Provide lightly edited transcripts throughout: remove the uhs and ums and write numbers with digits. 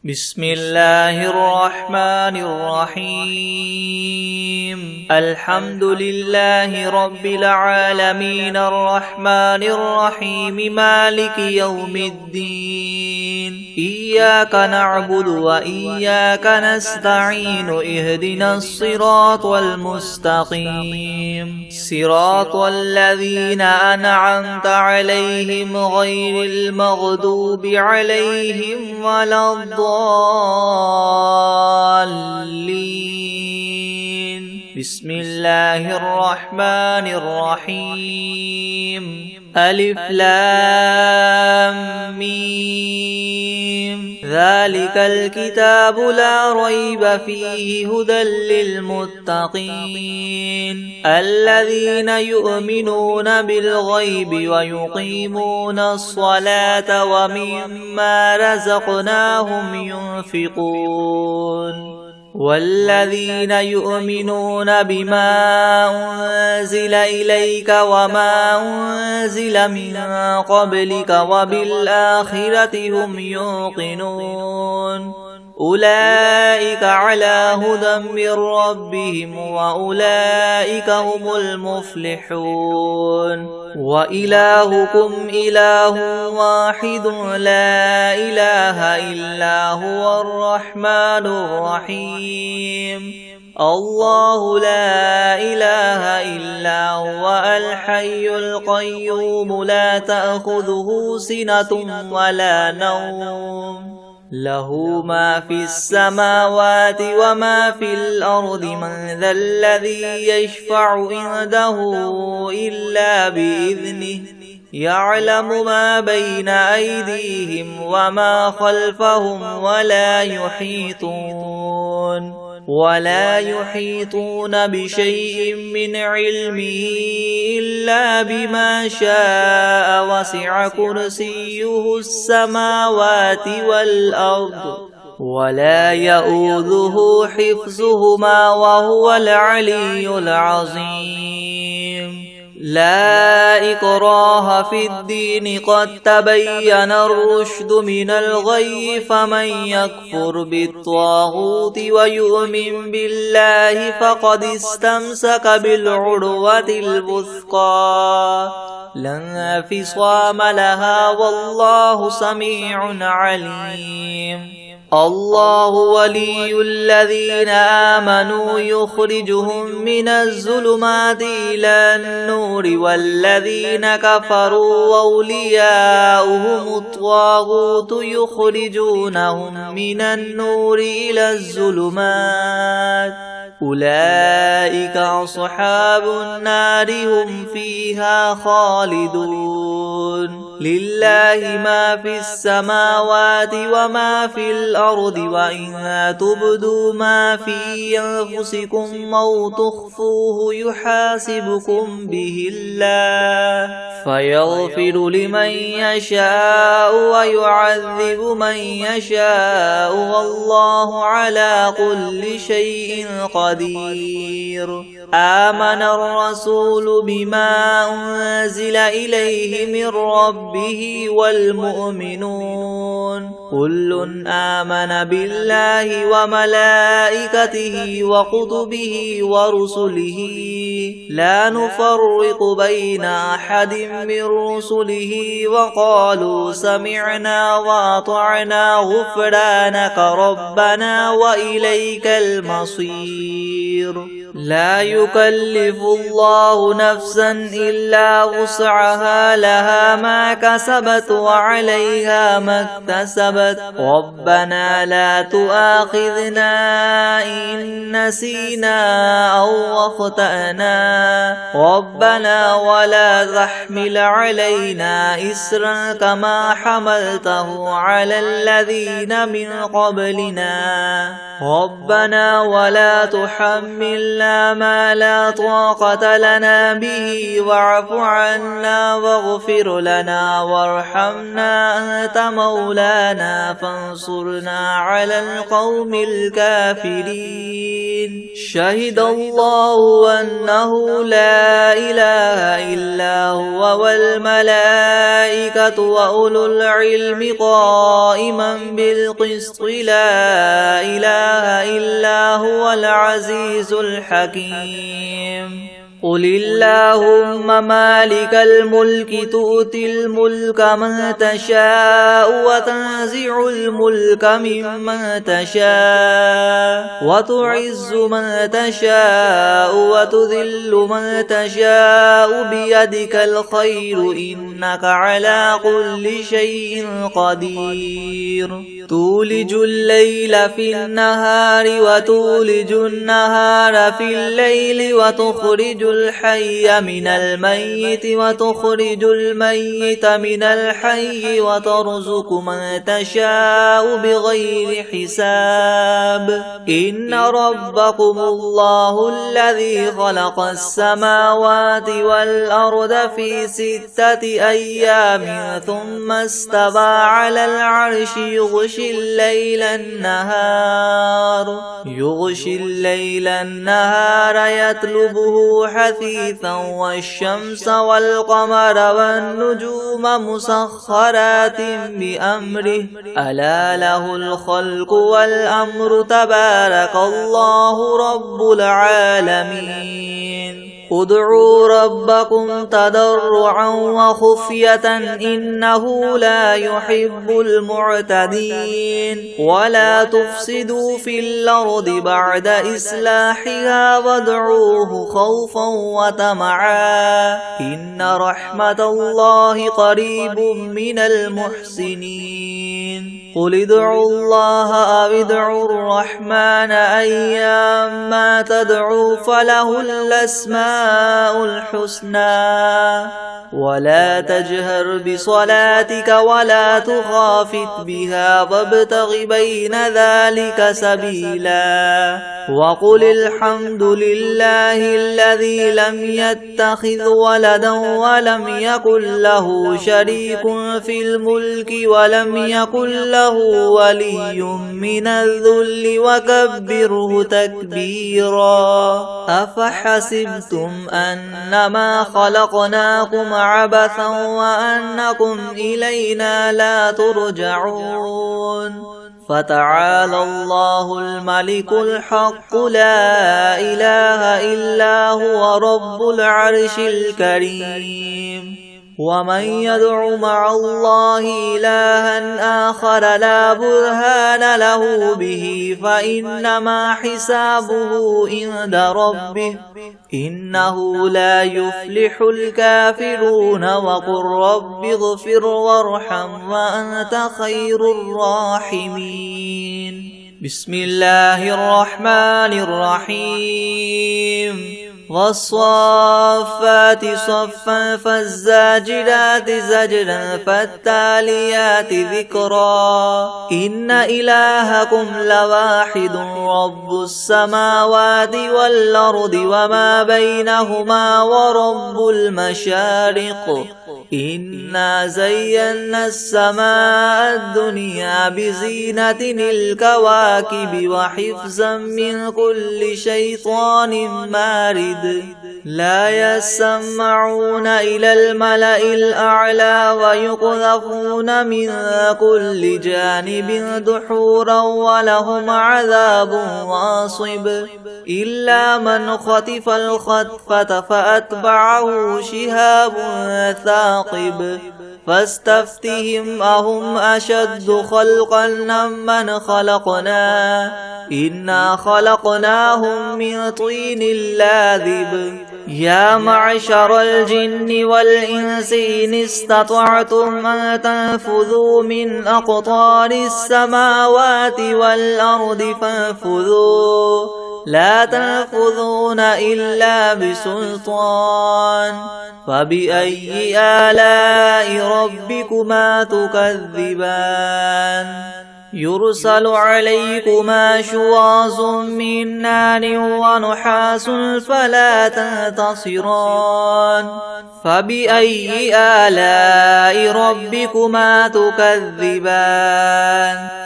بسم الله الرحمن الرحيم الحمد لله رب العالمين الرحمن الرحيم مالك يوم الدين إياك نعبد وإياك نستعين اهدنا الصراط المستقيم صراط الذين أنعمت عليهم غير المغضوب عليهم ولا الضالين بسم الله الرحمن الرحيم ألف لام ميم ذلك الكتاب لا ريب فيه هدى للمتقين الذين يؤمنون بالغيب ويقيمون الصلاة ومما رزقناهم ينفقون والذين يؤمنون بما أنزل إليك وما أنزل من قبلك وبالآخرة هم يوقنون أولئك على هدى من ربهم وأولئك هم المفلحون وإلهكم إله واحد لا إله إلا هو الرحمن الرحيم الله لا إله إلا هو الحي القيوم لا تأخذه سنة ولا نوم له ما في السماوات وما في الأرض من ذا الذي يشفع عنده إلا بإذنه يعلم ما بين أيديهم وما خلفهم ولا يحيطون بشيء من علمه إلا بما شاء وسع كرسيه السماوات والأرض ولا يؤوده حفظهما وهو العلي العظيم لا إكراه في الدين قد تبين الرشد من الغي فمن يكفر بالطاغوت ويؤمن بالله فقد استمسك بالعروة الوثقى لا انفصام لها والله سميع عليم الله ولي الذين آمنوا يخرجهم من الظلمات إلى النور والذين كفروا أولياؤهم الطاغوت يخرجونهم من النور إلى الظلمات أولئك أصحاب النار هم فيها خالدون لله ما في السماوات وما في الأرض وإن تبدوا ما في أنفسكم أو تخفوه يحاسبكم به الله فيغفر لمن يشاء ويعذب من يشاء والله على كل شيء قدير آمن الرسول بما أنزل إليه من ربه والمؤمنون كل آمن بالله وملائكته وكتبه ورسله لا نفرق بين أحد من رسله وقالوا سمعنا وأطعنا غفرانك ربنا وإليك المصير لا يكلف الله نفسا إلا وسعها لها ما كسبت وعليها ما اكتسبت ربنا لا تؤاخذنا إن نسينا أو أخطأنا ربنا ولا تحمل علينا إسرا كما حملته على الذين من قبلنا ربنا ولا تحملنا ما لا طاقة لنا به واعف عنا واغفر لنا وارحمنا أنت مولانا فانصرنا على القوم الكافرين شهد الله أنه لا إله إلا هو والملائكة وأولو العلم قائما بالقسط لا إله إلا هو العزيز الحكيم قل اللهم مالك الملك تؤتي الملك من تشاء وتنزع الملك ممن تشاء وتعز من تشاء وتذل من تشاء بيدك الخير إنك على كل شيء قدير تولج الليل في النهار وتولج النهار في الليل وتخرج الحي من الميت وتخرج الميت من الحي وترزق من تشاء بغير حساب إن ربكم الله الذي خلق السماوات والأرض في 6 أيام ثم استوى على العرش يغشي الليل النهار يطلبه حثيثا والشمس والقمر والنجوم مسخرات بأمره ألا له الخلق والأمر تبارك الله رب العالمين ادعوا ربكم تضرعا وخفية إنه لا يحب المعتدين ولا تفسدوا في الأرض بعد إصلاحها وادعوه خوفا وطمعا إن رحمة الله قريب من المحسنين قل ادعوا الله أو ادعوا الرحمن أيما تدعوا فله الأسماء الحسنى ولا تجهر بصلاتك ولا تخافت بها وابتغ بين ذلك سبيلا وقل الحمد لله الذي لم يتخذ ولدا ولم يكن له شريك في الملك ولم يكن له ولي من الذل وكبره تكبيرا أفحسبتم أنما خلقناكم عبثا وأنكم إلينا لا ترجعون فتعالى الله الملك الحق لا إله إلا هو رب العرش الكريم ومن يدع مع الله إلها آخر لا برهان له به فإنما حسابه عند ربه إنه لا يفلح الكافرون وقل رب اغفر وارحم وأنت خير الراحمين بسم الله الرحمن الرحيم والصافات صفا فالزاجرات زجرا فالتاليات ذكرا إن إلهكم لواحد رب السماوات والأرض وما بينهما ورب المشارق إنا زينا السماء الدنيا بزينة الكواكب وحفظا من كل شيطان مارد لا يسمعون إلى الملأ الأعلى ويقذفون من كل جانب دحورا ولهم عذاب واصب إلا من خطف الخطفة فأتبعه شهاب ثاقب فاستفتهم أهم أشد خلقا ممن خلقنا إنا خلقناهم من طين لاذب يا معشر الجن والإنس إن استطعتم أن تنفذوا من أقطار السماوات والأرض فانفذوا لا تنفذون إلا بسلطان فبأي آلاء ربكما تكذبان يرسل عليكما شواظ من نار ونحاس فلا تنتصران فبأي آلاء ربكما تكذبان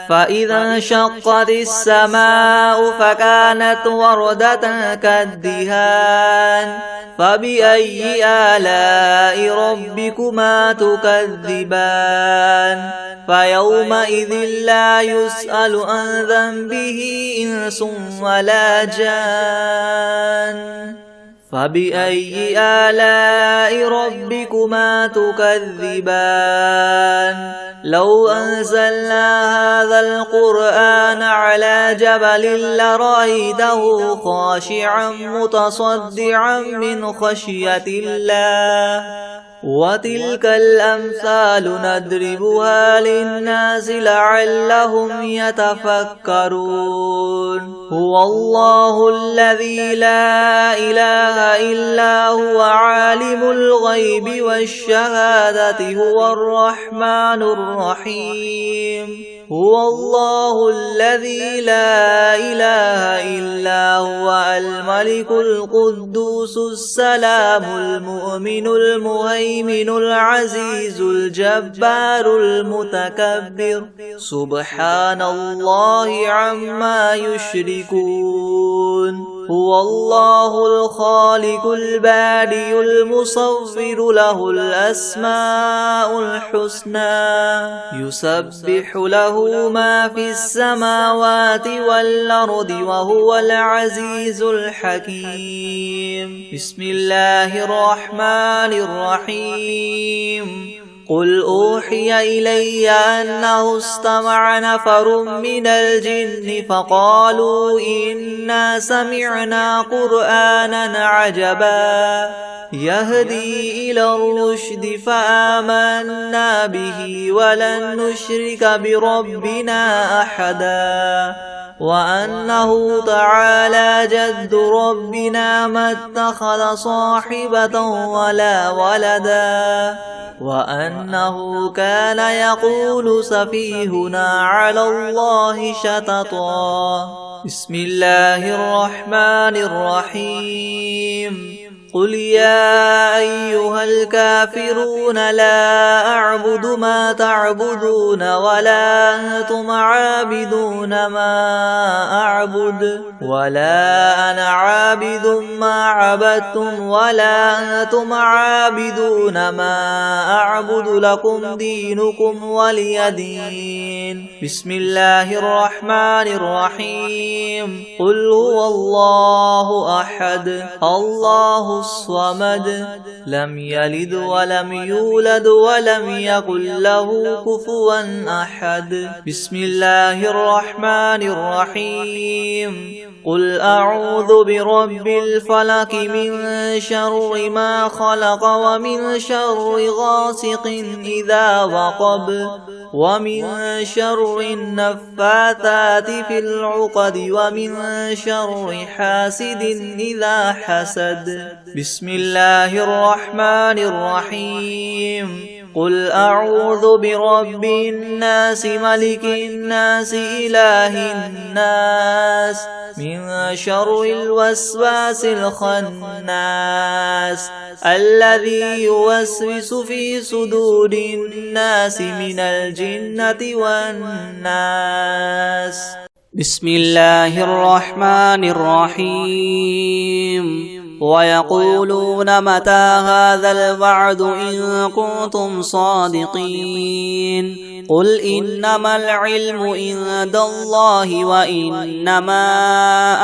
فإذا انشقت السماء فكانت وردة كالدهان فبأي آلاء ربكما تكذبان فيومئذ لا يسأل عن ذنبه إنس ولا جان فبأي آلاء ربكما تكذبان لو أنزلنا هذا القرآن على جبل لرأيته خاشعا متصدعا من خشية الله وتلك الأمثال نضربها للناس لعلهم يتفكرون هو الله الذي لا إله إلا هو عالم الغيب والشهادة هو الرحمن الرحيم هو الله الذي لا إله إلا هو الملك القدوس السلام المؤمن المهيمن العزيز الجبار المتكبر سبحان الله عما يشركون هو الله الخالق البارئ المصور له الأسماء الحسنى يسبح له ما في السماوات والأرض وهو العزيز الحكيم بسم الله الرحمن الرحيم قل أوحي إلي أنه استمع نفر من الجن فقالوا إنا سمعنا قرآنا عجبا يهدي إلى الرشد فآمنا به ولن نشرك بربنا أحدا وأنه تعالى جد ربنا ما اتخذ صاحبة ولا ولدا وأنه كان يقول سفيهنا على الله شططا بسم الله الرحمن الرحيم قل يا أيها الكافرون لا أعبد ما تعبدون ولا أنتم عابدون ما أعبد ولا أنا عابد ما عبدتم ولا أنتم عابدون ما أعبد لكم دينكم ولي دين بسم الله الرحمن الرحيم قل هو الله أحد الله الصمد لم يلد ولم يولد ولم يكن له كفوا أحد بسم الله الرحمن الرحيم قل أعوذ برب الفلق من شر ما خلق ومن شر غاسق إذا وقب ومن شر النفاثات في العقد ومن شر حاسد إذا حسد بسم الله الرحمن الرحيم قل أعوذ برب الناس ملك الناس إله الناس من شر الوسواس الخناس الذي يوسوس في صدور الناس من الجنة والناس بسم الله الرحمن الرحيم ويقولون متى هذا الوعد إن كنتم صادقين قل إنما العلم عند الله وإنما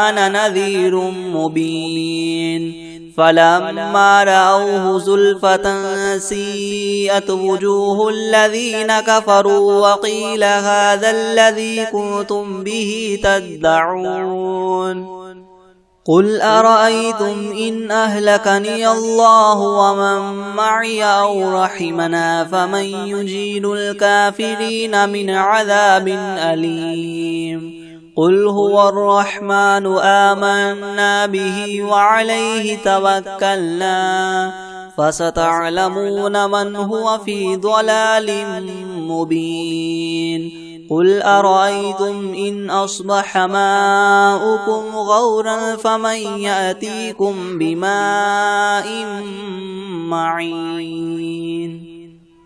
أنا نذير مبين فلما رأوه زلفة سيئت وجوه الذين كفروا وقيل هذا الذي كنتم به تدعون قل أرأيتم إن أهلكني الله ومن معي أو رحمنا فمن يجير الكافرين من عذاب أليم قل هو الرحمن آمنا به وعليه توكلنا فستعلمون من هو في ضلال مبين قل أرأيتم إن أصبح ماؤكم غورا فمن يأتيكم بماء معين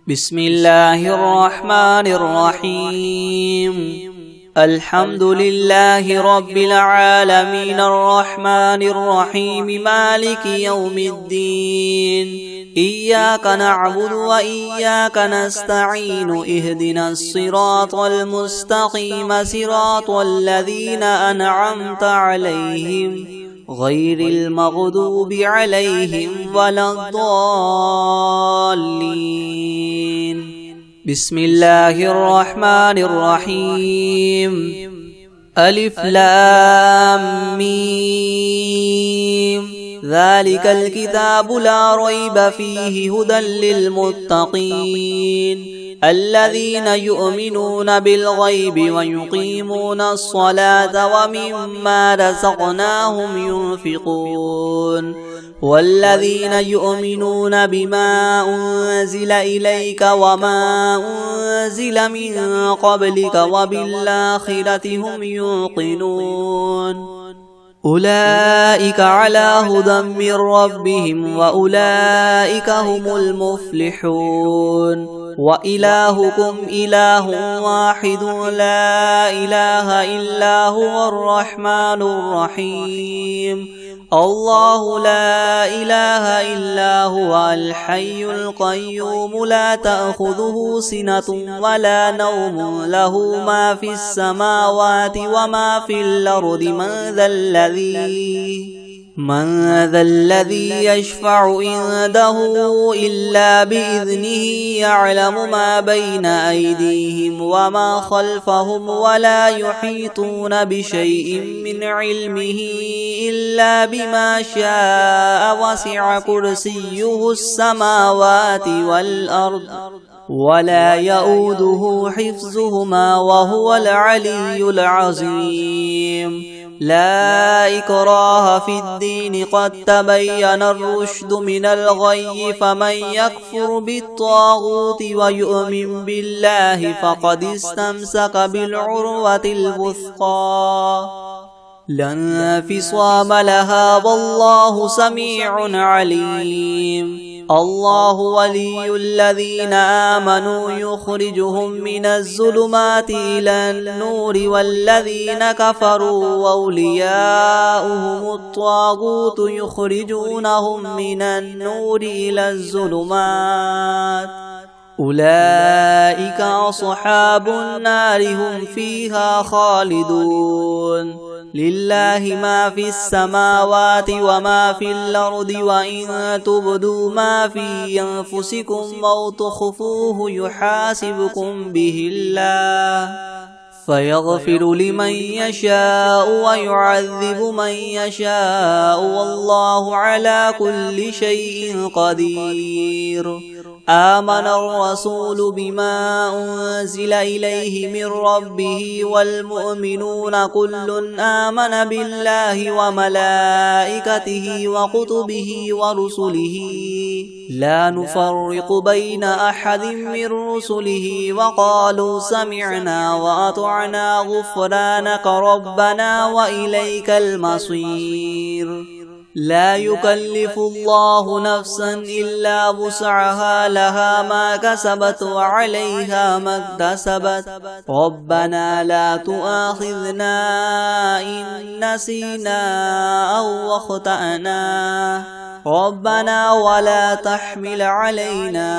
بسم الله الرحمن الرحيم الحمد لله رب العالمين الرحمن الرحيم مالك يوم الدين إياك نعبد وإياك نستعين اهدنا الصراط المستقيم صراط الذين أنعمت عليهم غير المغضوب عليهم ولا الضالين بسم الله الرحمن الرحيم ألف لام ميم ذلك الكتاب لا ريب فيه هدى للمتقين الذين يؤمنون بالغيب ويقيمون الصلاة ومما رزقناهم ينفقون والذين يؤمنون بما أنزل إليك وما أنزل من قبلك وبالآخرة هم يوقنون أولئك على هدى من ربهم وأولئك هم المفلحون وإلهكم إله واحد لا إله إلا هو الرحمن الرحيم الله لا إله إلا هو الحي القيوم لا تأخذه سنة ولا نوم له ما في السماوات وما في الأرض من ذا الذي يشفع عنده إلا بإذنه يعلم ما بين أيديهم وما خلفهم ولا يحيطون بشيء من علمه إلا بما شاء وسع كرسيه السماوات والأرض ولا يؤوده حفظهما وهو العلي العظيم لا إكراه في الدين قد تبين الرشد من الغي فمن يكفر بالطاغوت ويؤمن بالله فقد استمسك بالعروة الوثقى لا انفصام لها والله سميع عليم الله ولي الذين آمنوا يخرجهم من الظلمات إلى النور والذين كفروا أولياؤهم الطاغوت يخرجونهم من النور إلى الظلمات أولئك أصحاب النار هم فيها خالدون لله ما في السماوات وما في الأرض وإن تبدوا ما في أنفسكم أو تخفوه يحاسبكم به الله فيغفر لمن يشاء ويعذب من يشاء والله على كل شيء قدير آمن الرسول بما أنزل إليه من ربه والمؤمنون كل آمن بالله وملائكته وكتبه ورسله لا نفرق بين أحد من رسله وقالوا سمعنا وأطعنا غفرانك ربنا وإليك المصير لا يكلف الله نفسا إلا وسعها لها ما كسبت وعليها ما اكتسبت ربنا لا تؤاخذنا إن نسينا أو أخطأنا ربنا ولا تحمل علينا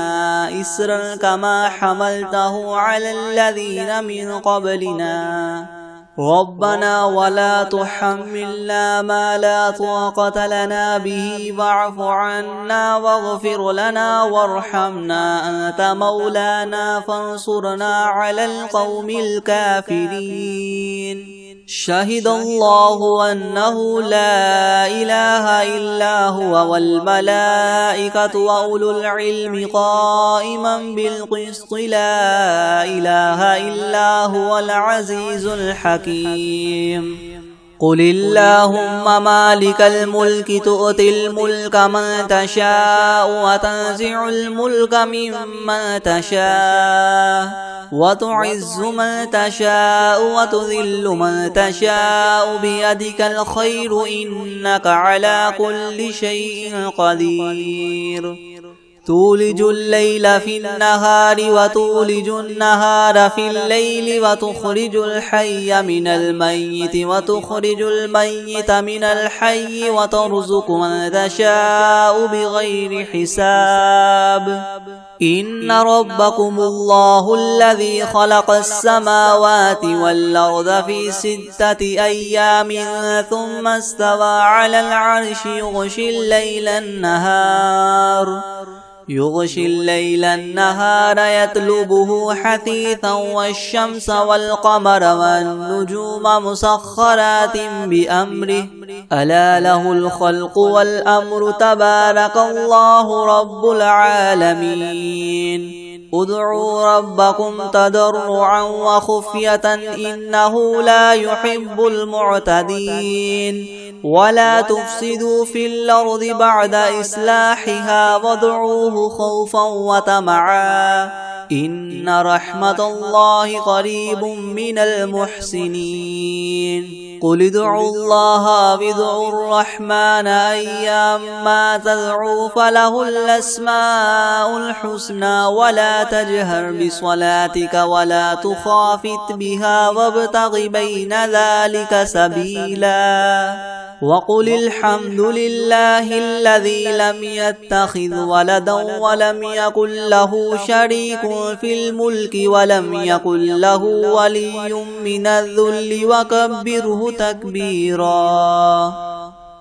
إسرا كما حملته على الذين من قبلنا ربنا ولا تحملنا ما لا طاقة لنا به واعف عنا واغفر لنا وارحمنا أنت مولانا فانصرنا على القوم الكافرين شهد الله أنه لا إله إلا هو والملائكة وأولو العلم قائما بالقسط لا إله إلا هو العزيز الحكيم قل اللهم مالك الملك تؤتي الملك من تشاء وتنزع الملك ممن تشاء وتعز من تشاء وتذل من تشاء بيدك الخير إنك على كل شيء قدير تولج الليل في النهار وتولج النهار في الليل وتخرج الحي من الميت وتخرج الميت من الحي وترزق من تشاء بغير حساب إن ربكم الله الذي خلق السماوات والأرض في 6 أيام ثم استوى على العرش يغشي الليل النهار يطلبه حثيثا والشمس والقمر والنجوم مسخرات بأمره ألا له الخلق والأمر تبارك الله رب العالمين ادعوا ربكم تضرعا وخفية إنه لا يحب المعتدين ولا تفسدوا في الأرض بعد إصلاحها وادعوه خوفا وطمعا إن رحمة الله قريب من المحسنين قل ادعوا الله وادعوا الرحمن أيما تدعوا فله الأسماء الحسنى ولا تجهر بصلاتك ولا تخافت بها وابتغ بين ذلك سبيلا وقل الحمد لله الذي لم يتخذ ولدا ولم يكن له شريك في الملك ولم يكن له ولي من الذل وكبره تكبيرا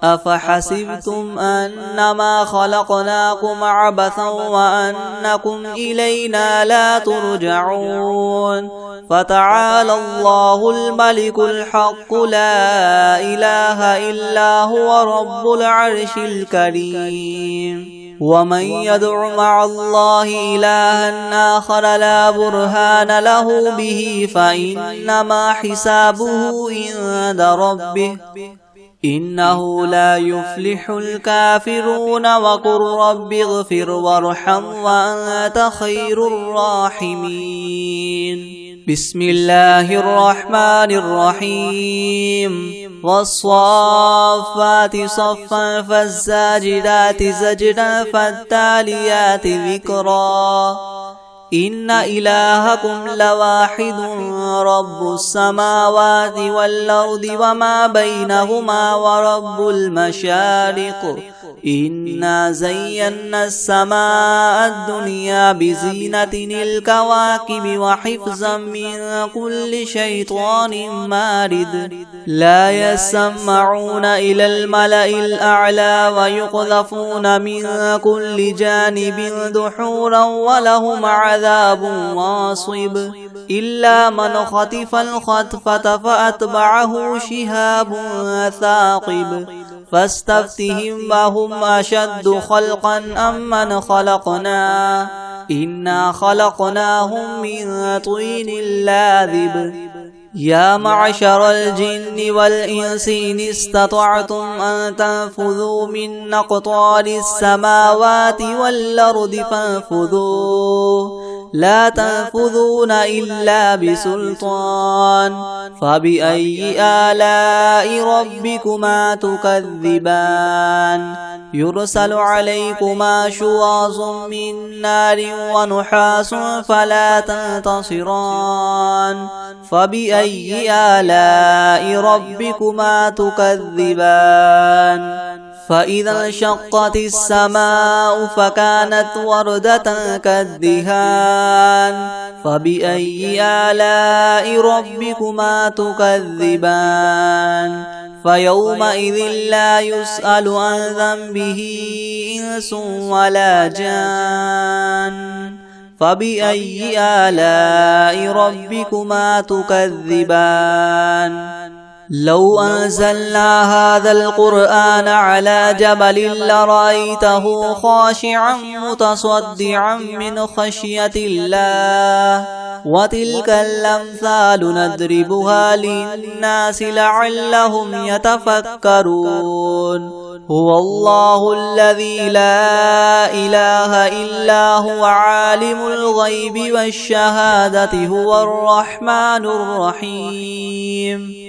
أفحسبتم أنما خلقناكم عبثا وأنكم إلينا لا ترجعون فتعالى الله الملك الحق لا إله إلا هو رب العرش الكريم ومن يدع مع الله إلها آخر لا برهان له به فإنما حسابه عند ربه إنه لا يفلح الكافرون وقل رب اغفر وارحم وأنت خير الراحمين بسم الله الرحمن الرحيم والصافات صفا فالزاجرات زجرا فالتاليات ذكرا إن إلهكم لواحد رب السماوات والأرض وما بينهما ورب المشارق إنا زينا السماء الدنيا بزينة الكواكب وحفظا من كل شيطان مارد لا يسمعون إلى الملأ الأعلى ويقذفون من كل جانب دحورا ولهم عذاب واصب إلا من خطف الخطفة فأتبعه شهاب ثاقب فاستفتهم وهم أشد خلقا أم من خلقنا إنا خلقناهم من طين لاذب يا معشر الجن والإنس إن استطعتم أن تنفذوا من أقطار السماوات والأرض فانفذوا لا تنفذون إلا بسلطان فبأي آلاء ربكما تكذبان يرسل عليكما شواظ من نار ونحاس فلا تنتصران فبأي آلاء ربكما تكذبان فإذا انشقت السماء فكانت وردة كالدهان فبأي آلاء ربكما تكذبان فيومئذ لا يسأل عن ذنبه إنس ولا جان فبأي آلاء ربكما تكذبان لو أنزلنا هذا القرآن على جبل لرأيته خاشعا متصدعا من خشية الله وتلك الأمثال نضربها للناس لعلهم يتفكرون هو الله الذي لا إله إلا هو عالم الغيب والشهادة هو الرحمن الرحيم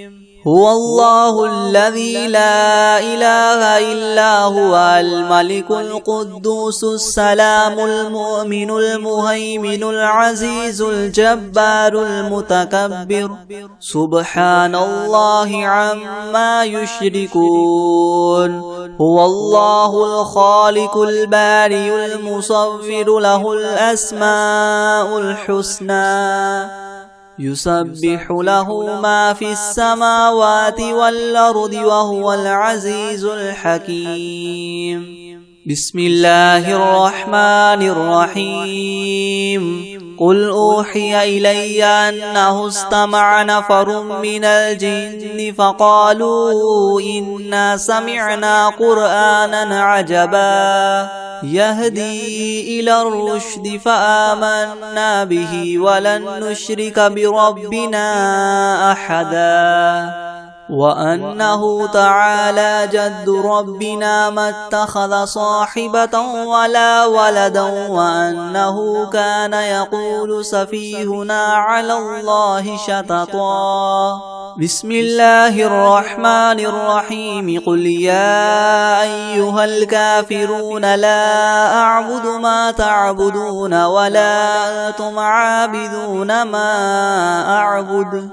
هو الله الذي لا إله إلا هو الملك القدوس السلام المؤمن المهيمن العزيز الجبار المتكبر سبحان الله عما يشركون هو الله الخالق البارئ المصور له الأسماء الحسنى يسبح له ما في السماوات والأرض وهو العزيز الحكيم بسم الله الرحمن الرحيم قل أوحي إلي أنه استمع نفر من الجن فقالوا إنا سمعنا قرآنا عجبا يهدي إلى الرشد فآمنا به ولن نشرك بربنا أحدا وأنه تعالى جد ربنا ما اتخذ صاحبة ولا ولدا وأنه كان يقول سفيهنا على الله شططا بسم الله الرحمن الرحيم قل يا أيها الكافرون لا أعبد ما تعبدون ولا أنتم عابدون ما أعبد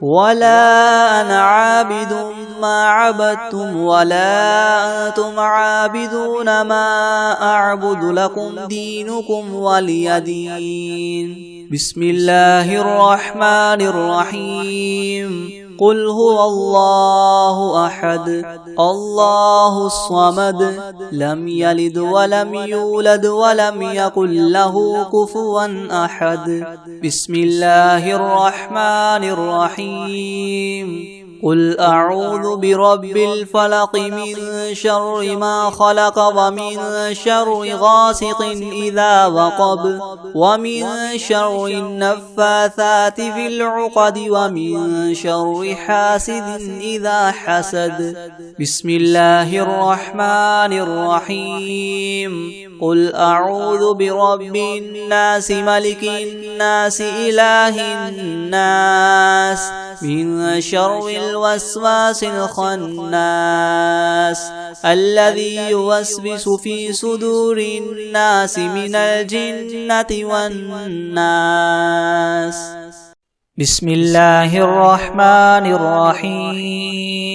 ولا أنا عابد ما عبدتم ولا أنتم عابدون ما أعبد لكم دينكم ولي دين بسم الله الرحمن الرحيم قل هو الله أحد الله الصمد لم يلد ولم يولد ولم يكن له كفوا أحد بسم الله الرحمن الرحيم قل أعوذ برب الفلق من شر ما خلق ومن شر غاسق إذا وقب ومن شر النفاثات في العقد ومن شر حاسد إذا حسد بسم الله الرحمن الرحيم قل أعوذ برب الناس ملك الناس إله الناس من شر الوسواس الخناس الذي يوسوس في صدور الناس من الجنة والناس بسم الله الرحمن الرحيم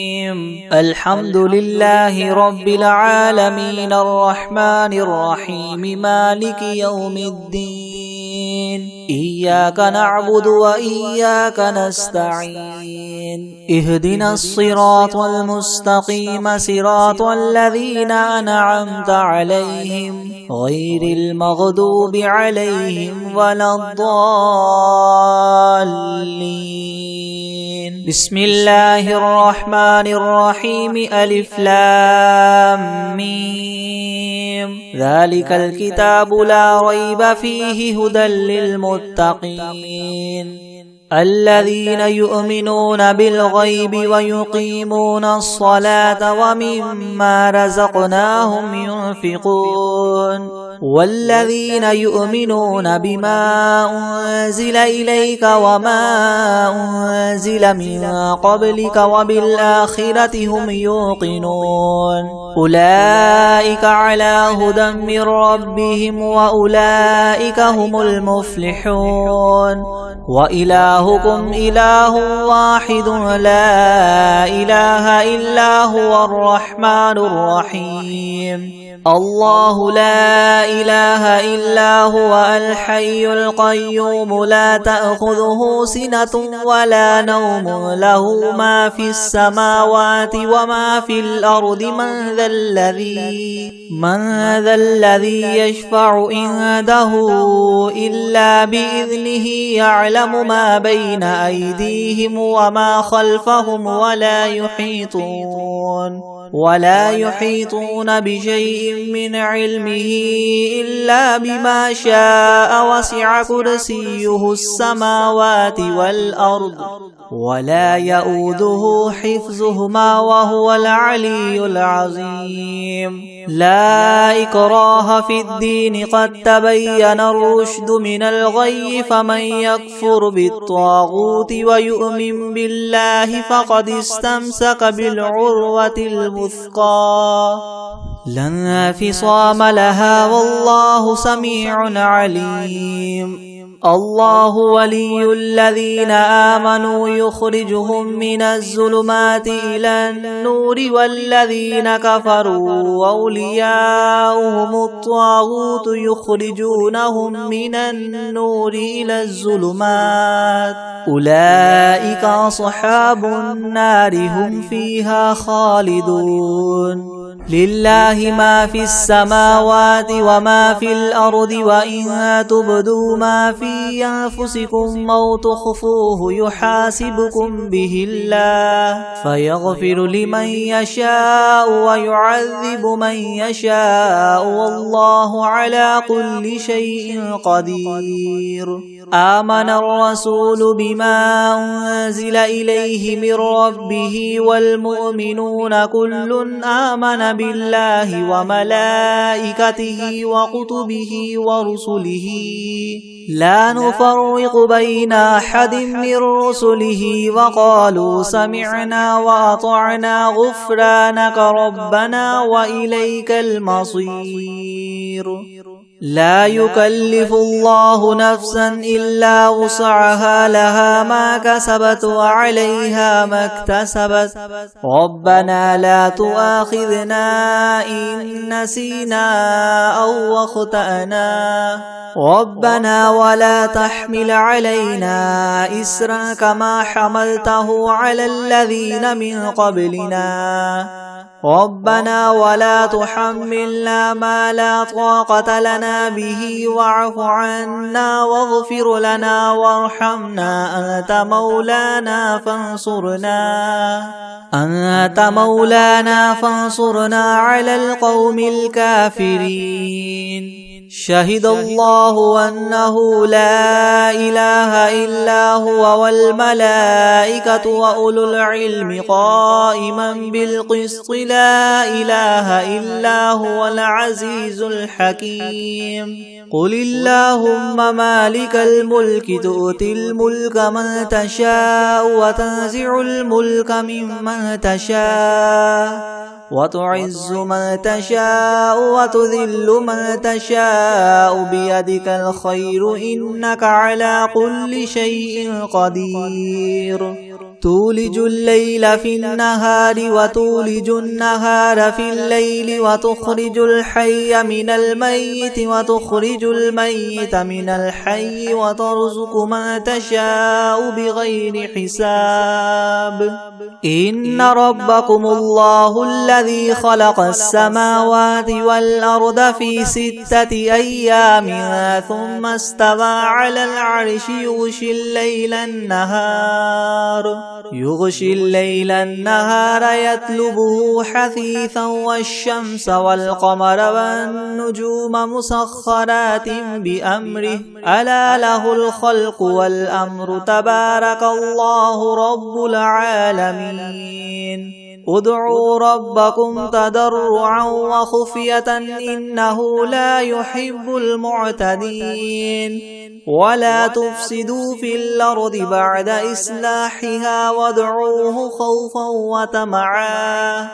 الحمد لله رب العالمين الرحمن الرحيم مالك يوم الدين إياك نعبد وإياك نستعين اهدنا الصراط المستقيم صراط الذين أنعمت عليهم غير المغضوب عليهم ولا الضالين بسم الله الرحمن الرحيم ألف لام ميم ذلك الكتاب لا ريب فيه هدى للمتقين الذين يؤمنون بالغيب ويقيمون الصلاة ومما رزقناهم ينفقون والذين يؤمنون بما أنزل إليك وما أنزل من قبلك وبالآخرة هم يوقنون أولئك على هدى من ربهم وأولئك هم المفلحون وإلهكم إله واحد لا إله إلا هو الرحمن الرحيم الله لا إله إلا هو الحي القيوم لا تأخذه سنة ولا نوم له ما في السماوات وما في الأرض من ذا الذي يشفع عنده إلا بإذنه يعلم ما بين أيديهم وما خلفهم ولا يحيطون بشيء من علمه إلا بما شاء وسع كرسيه السماوات والأرض ولا يؤوده حفظهما وهو العلي العظيم لا إكراه في الدين قد تبين الرشد من الغي فمن يكفر بالطاغوت ويؤمن بالله فقد استمسك بالعروة الوثقى لا انفصام لها والله سميع عليم الله ولي الذين آمنوا يخرجهم من الظلمات إلى النور والذين كفروا أولياؤهم الطاغوت يخرجونهم من النور إلى الظلمات أولئك أصحاب النار هم فيها خالدون لله ما في السماوات وما في الأرض وإن تبدوا ما في أنفسكم أو تخفوه يحاسبكم به الله فيغفر لمن يشاء ويعذب من يشاء والله على كل شيء قدير آمن الرسول بما أنزل إليه من ربه والمؤمنون كل آمن بالله وملائكته وكتبه ورسله لا نفرق بين أحد من رسله وقالوا سمعنا وأطعنا غفرانك ربنا وإليك المصير لا يكلف الله نفسا إلا وسعها لها ما كسبت وعليها ما اكتسبت ربنا لا تؤاخذنا إن نسينا أو أخطأنا ربنا ولا تحمل علينا إسرا كما حملته على الذين من قبلنا ربنا ولا تحملنا ما لا طاقة لنا به واعف عنا واغفر لنا وارحمنا أنت مولانا فانصرنا على القوم الكافرين شهد الله أنه لا إله إلا هو والملائكة وأولو العلم قائما بالقسط لا إله إلا هو العزيز الحكيم قل اللهم مالك الملك تؤتي الملك من تشاء وتنزع الملك ممن تشاء وتعز من تشاء وتذل من تشاء بيدك الخير إنك على كل شيء قدير تولج الليل في النهار وتولج النهار في الليل وتخرج الحي من الميت وتخرج الميت من الحي وترزق من تشاء بغير حساب إن ربكم الله الذي خلق السماوات والأرض في 6 أيام ثم استوى على العرش يغشي الليل النهار يطلبه حثيثا والشمس والقمر والنجوم مسخرات بأمره ألا له الخلق والأمر تبارك الله رب العالمين ادعوا ربكم تضرعا وخفية إنه لا يحب المعتدين ولا تفسدوا في الأرض بعد إصلاحها وادعوه خوفا وطمعا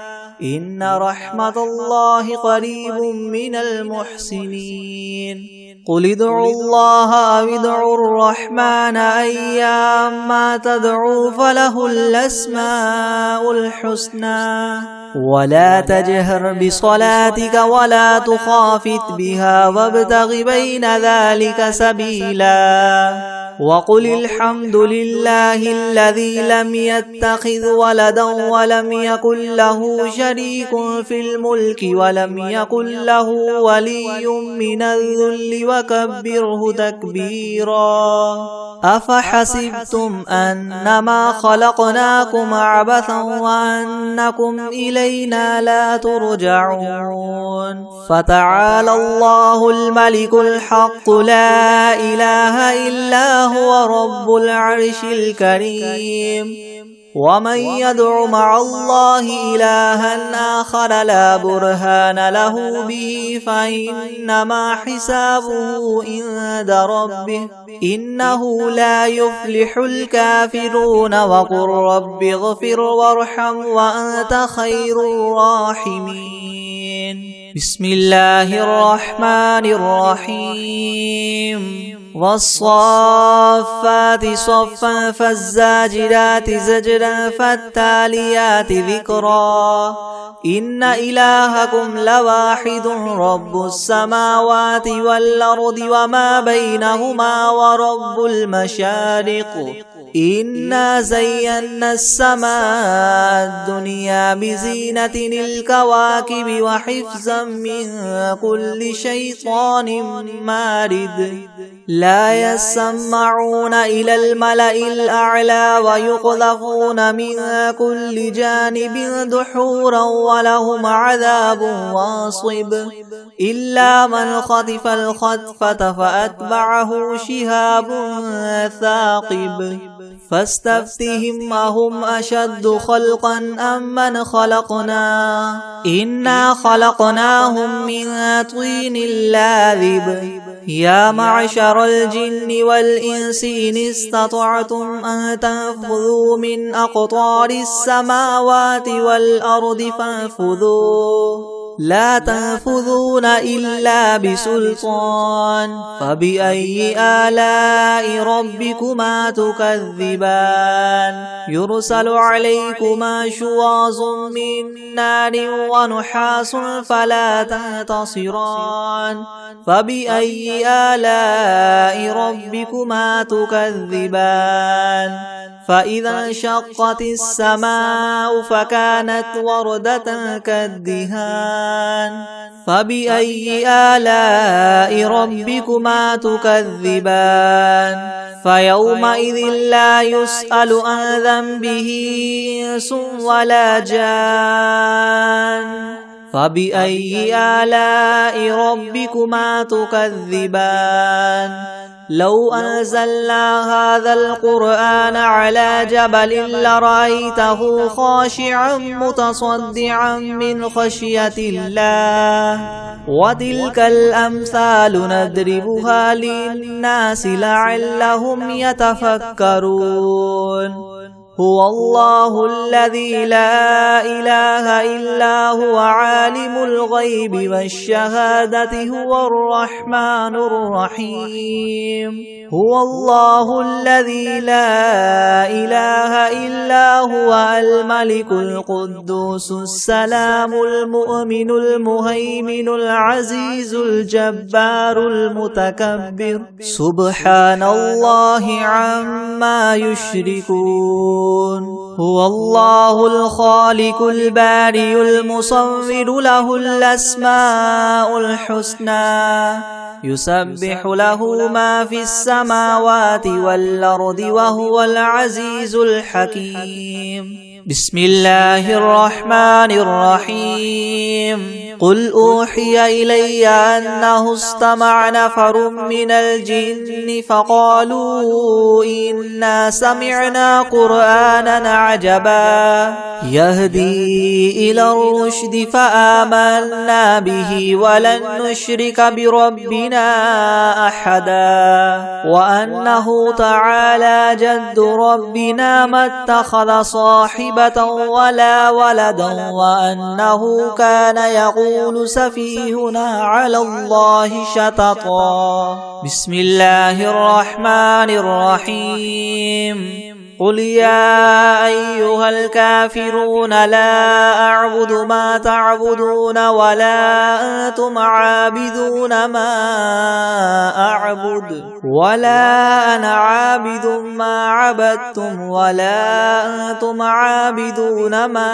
إن رحمة الله قريب من المحسنين قل ادعوا الله أو ادعوا الرحمن أيما تدعوا فله الأسماء الحسنى ولا تجهر بصلاتك ولا تخافت بها وابتغ بين ذلك سبيلا وقل الحمد لله الذي لم يتخذ ولدا ولم يكن له شريك في الملك ولم يكن له ولي من الذل وكبره تكبيرا أفحسبتم أنما خلقناكم عبثا وأنكم إلينا لا ترجعون فتعالى الله الملك الحق لا إله إلا هو رب العرش الكريم ومن يدع مع الله إلها آخر لا برهان له به فإنما حسابه عند ربه إنه لا يفلح الكافرون وقل رب اغفر وارحم وأنت خير الراحمين بسم الله الرحمن الرحيم والصافات صفا فالزاجرات زجرا فالتاليات ذكرا إن إلهكم لواحد رب السماوات والأرض وما بينهما ورب المشارق إنا زينا السماء الدنيا بزينة الكواكب وحفظا من كل شيطان مارد لا يسمعون إلى الملأ الأعلى ويقذفون من كل جانب دحورا ولهم عذاب واصب إلا من خطف الخطفة فأتبعه شهاب ثاقب فاستفتهم أهم أشد خلقا أم من خلقنا إنا خلقناهم من طين لاذب يا معشر الجن والإنس إن استطعتم أن تنفذوا من أقطار السماوات والأرض فانفذوا لا تنفذون إلا بسلطان فبأي آلاء ربكما تكذبان يرسل عليكما شواظ من نار ونحاس فلا تنتصران فبأي آلاء ربكما تكذبان فإذا انشقت السماء فكانت وردة كالدهان فبأي آلاء ربكما تكذبان فيومئذ لا يسأل عن ذنبه إنس ولا جان فبأي آلاء ربكما تكذبان لو أنزلنا هذا القرآن على جبل لرأيته خاشعا متصدعا من خشية الله وتلك الأمثال نضربها للناس لعلهم يتفكرون هو الله الذي لا إله إلا هو عالم الغيب والشهادة هو الرحمن الرحيم هو الله الذي لا إله إلا هو الملك القدوس السلام المؤمن المهيمن العزيز الجبار المتكبر سبحان الله عما يشركون هو الله الخالق البارئ المصور له الأسماء الحسنى يسبح له ما في السماوات والأرض وهو العزيز الحكيم بسم الله الرحمن الرحيم قل أوحي إلي أنه استمع نفر من الجن فقالوا إنا سمعنا قرآنا عجبا يهدي إلى الرشد فآمنا به ولن نشرك بربنا أحدا وأنه تعالى جد ربنا ما اتخذ صاحبة ولا ولدا وأنه كان يقول سفيهنا على الله شططا بسم الله الرحمن الرحيم قل يا أيها الكافرون لا أعبد ما تعبدون ولا أنتم عابدون ما أعبد ولا أنا عابد ما عبدتم ولا أنتم عابدون ما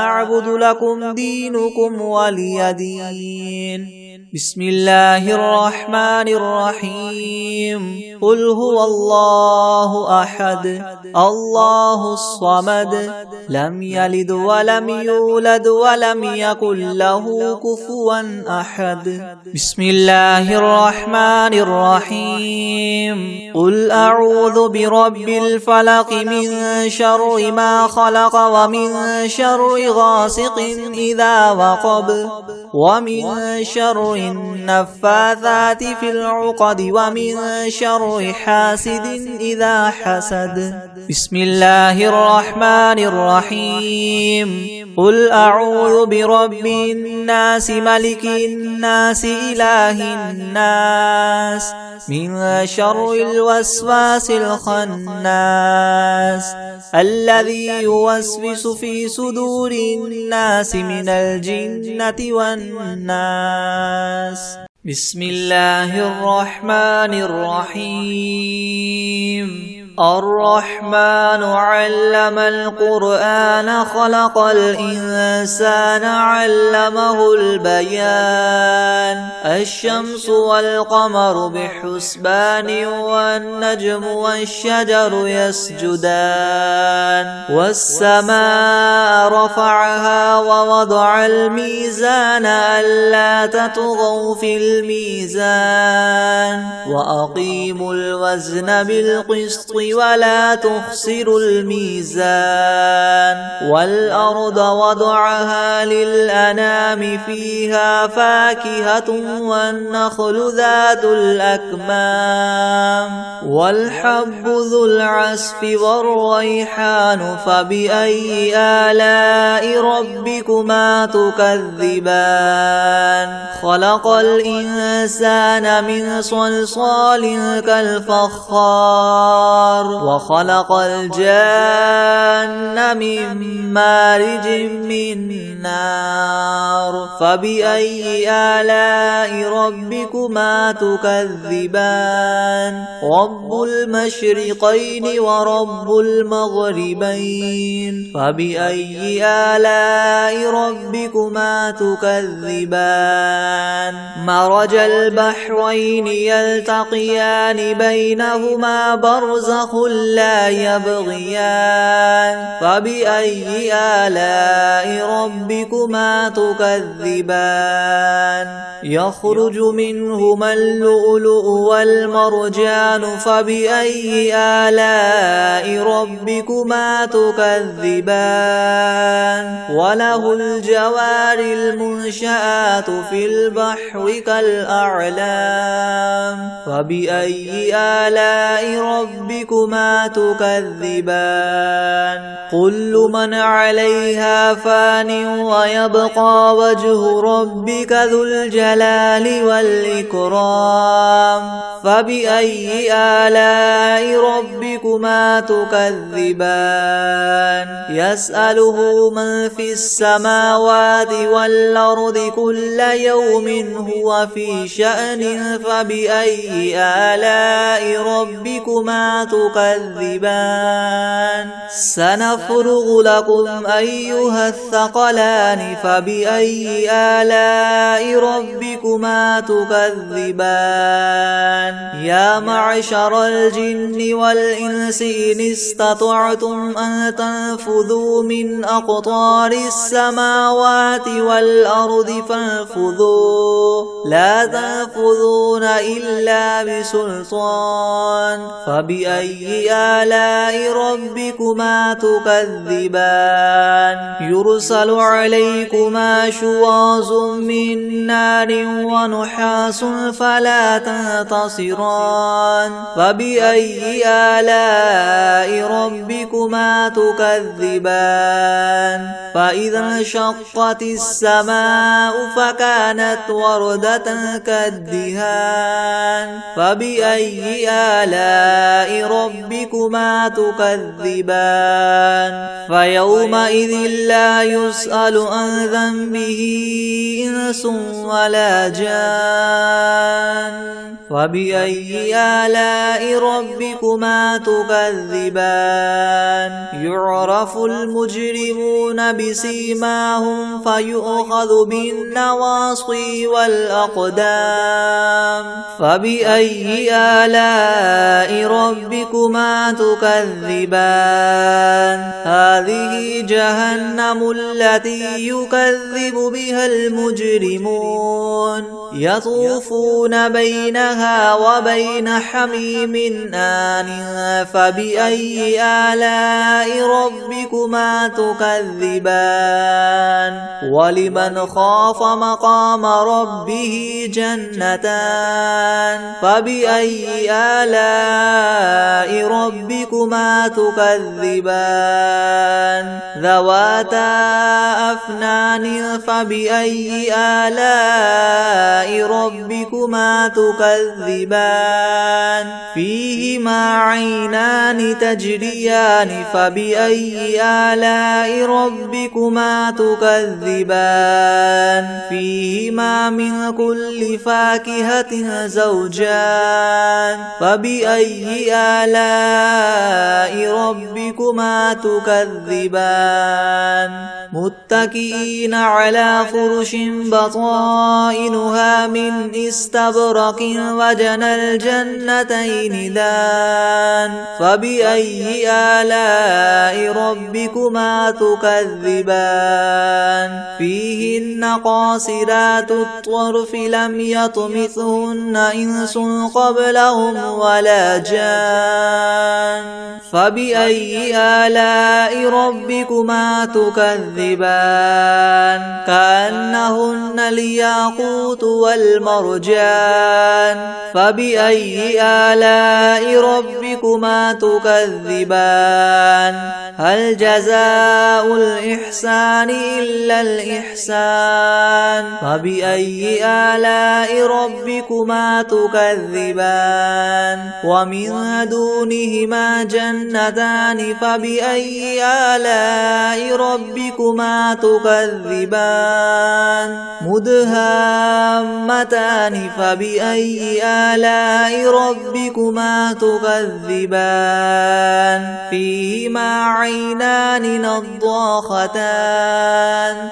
أعبد لكم دينكم ولي دين بسم الله الرحمن الرحيم قل هو الله أحد الله الصمد لم يلد ولم يولد ولم يكن له كفوا أحد بسم الله الرحمن الرحيم قل أعوذ برب الفلق من شر ما خلق ومن شر غاسق إذا وقب ومن شر النفاثات في العقد ومن شر حاسد إذا حسد بسم الله الرحمن الرحيم قل أعوذ برب الناس ملك الناس إله الناس من شر الوسواس الخناس الذي يوسوس في صدور الناس من الجنة والناس بسم الله الرحمن الرحيم الرحمن علم القرآن خلق الإنسان علمه البيان الشمس والقمر بحسبان والنجم والشجر يسجدان والسماء رفعها ووضع الميزان ألا تطغوا في الميزان وأقيموا الوزن بالقسط ولا تخسروا الميزان والأرض وضعها للأنام فيها فاكهة والنخل ذات الأكمام والحب ذو العصف والريحان فبأي آلاء ربكما تكذبان خلق الإنسان من صلصال كالفخار وخلق الجان من مارج من نار فبأي آلاء ربكما تكذبان رب المشرقين ورب المغربين فبأي آلاء ربكما تكذبان مرج البحرين يلتقيان بينهما برزخ لا يبغيان فبأي آلاء ربكما تكذبان يخرج منهما اللؤلؤ والمرجان فبأي آلاء ربكما تكذبان وله الجوار المنشآت في البحر كالأعلام فبأي آلاء ربكما تكذبان كل من عليها فان ويبقى وجه ربك ذو الجلال والإكرام فبأي آلاء ربكما تكذبان يسأله من في السماوات والأرض كل يوم هو في شأن فبأي آلاء ربكما تكذبان تكذبان سنفرغ لكم أيها الثقلان فبأي آلاء ربكما تكذبان يا معشر الجن والإنس إن استطعتم أن تنفذوا من أقطار السماوات والأرض فانفذوا لا تنفذون إلا بسلطان فبأي آلاء ربكما تكذبان يرسل عليكما شواظ من نار ونحاس فلا تنتصران فبأي آلاء ربكما تكذبان فإذا انشقت السماء فكانت وردة كالدهان فبأي آلاء ربكما تكذبان فيومئذ لا يسأل عن ذنبه إنس ولا جان فبأي آلاء ربكما تكذبان يعرف المجرمون بسيماهم فيؤخذ بالنواصي والأقدام فبأي آلاء ربكما تكذبان هذه جهنم التي يكذب بها المجرمون يطوفون بينها وبين حميم آن فبأي آلاء ربكما تكذبان ولمن خاف مقام ربه جنتان فبأي آلاء ربكما تكذبان ذواتا أفنان فبأي آلاء ربكما تكذبان فيهما عينان تجريان فبأي آلاء ربكما تكذبان فيهما من كل فاكهة زوجان فبأي آلاء ربكما تكذبان متكئين على فرش بطائنها من استبرق وجنى الجنتين دان فبأي آلاء ربكما تكذبان فيهن قاصرات الطرف لم يطمثهن إنس قبلهم ولا جان فبأي آلاء ربكما تكذبان كأنهن الياقوت والمرجان فبأي آلاء ربكما تكذبان هل جزاء الإحسان إلا الإحسان فبأي آلاء ربكما تكذبان ومن دونهما جنتان فبأي آلاء ربكما تكذبان مدهامتان فبأي آلاء ربكما تكذبان فيهما عينان نضاختان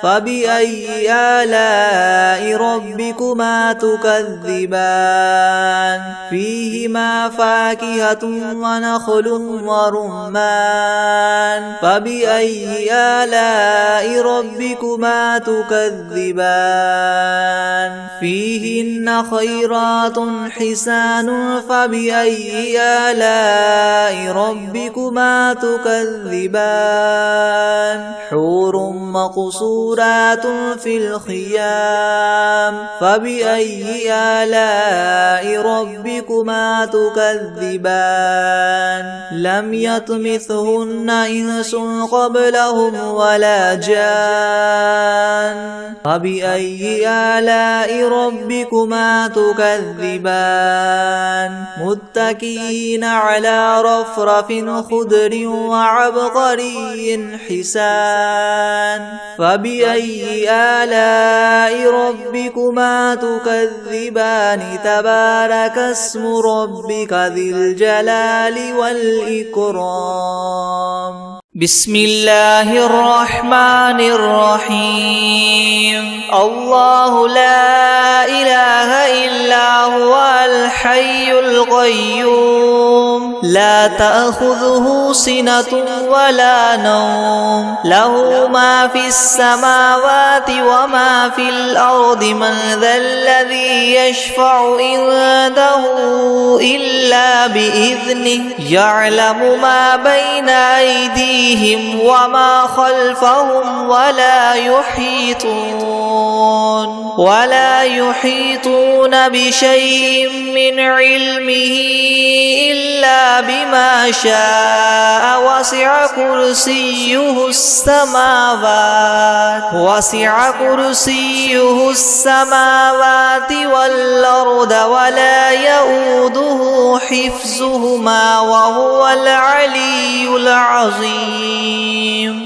فبأي آلاء ربكما تكذبان فيهما فاكهة ونخل ورمان فبأي آلاء ربكما تكذبان فيهن خيرات حسان فبأي آلاء ربكما تكذبان حور مقصورات في الخيام فبأي آلاء ربكما تكذبان لم يطمثهن إنس قبلهم ولا جان فبأي آلاء ربكما تكذبان متكئين على رفرف خضر وعبقري حسان فبأي آلاء ربكما تكذبان تبارك اسم ربك ذي الجلال الجلال والإكرام. بسم الله الرحمن الرحيم. الله لا إله إلا هو الحي القيوم لا تأخذه سنة ولا نوم له ما في السماوات وما في الأرض من ذا الذي يشفع عنده إلا بإذنه يعلم ما بين أيديهم وما خلفهم ولا يحيطون بشيء من علمه إلا بما شاء وسع كرسيه السماوات والأرض ولا يؤوده حفظهما وهو العلي العظيم.